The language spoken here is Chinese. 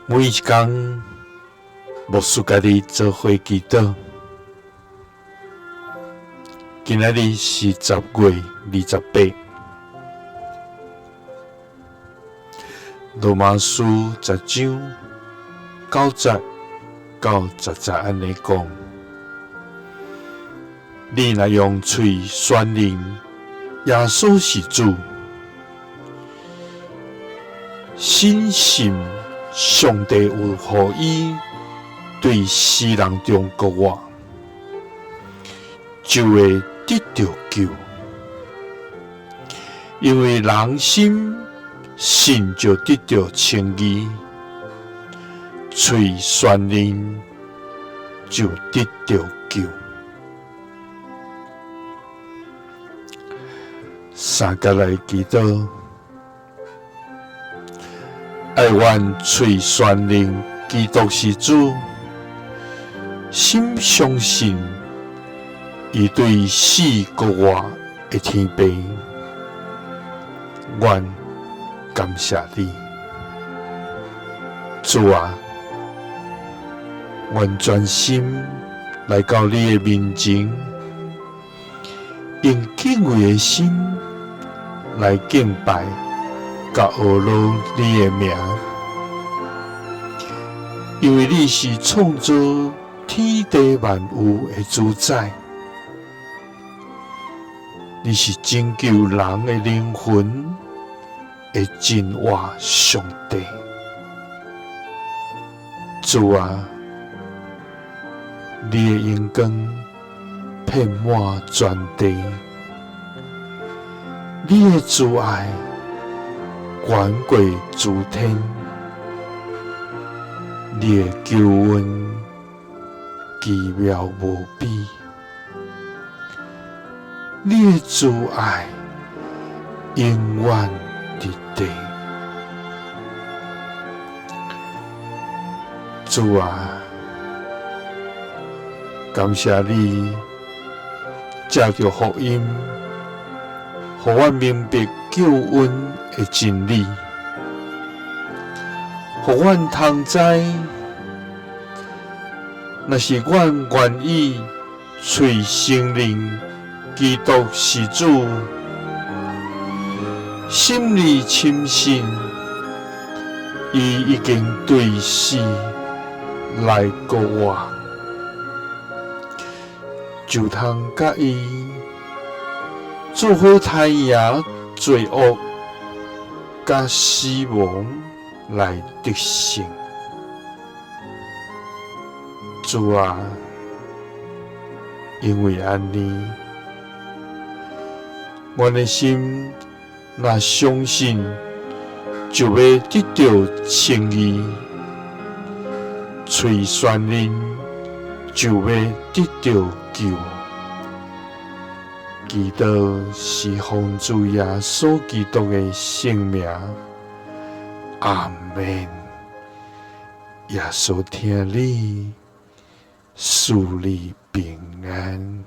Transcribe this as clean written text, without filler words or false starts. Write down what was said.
每一天，牧师家己做伙祈祷。今仔日是10月28，罗马书10章9节到10节安尼讲：你若用嘴宣认耶稣是主，深信上帝有予伊对世人中国话，就会得到救。因为人心信就得到称义，嘴宣认就得到救。三甲来祈祷，爱愿嘴宣认基督是主，心相信伊对死国话的天父。愿感谢你，主啊！愿专心来到你的面前，用敬畏的心来敬拜，甲学习你的名，因为你是创造天地万物的主宰，你是拯救人的灵魂的真活上帝。主啊，你的阳光遍满全地，你的慈爱远过诸天，你的救恩奇妙无比，你的慈爱永远伫地。主啊，感谢你借着福音，互我明白救恩的真理，互我通知，若是我愿意嘴承认基督是主，心里深信伊已经对死来过我，就通甲伊做伙太阳罪恶甲死亡来得胜。主啊，因为安尼，我的心若相信，就要得到称义；嘴宣认，就要得到救。祈祷是奉主耶稣基督的圣名，阿们。耶稣听你，赐你平安。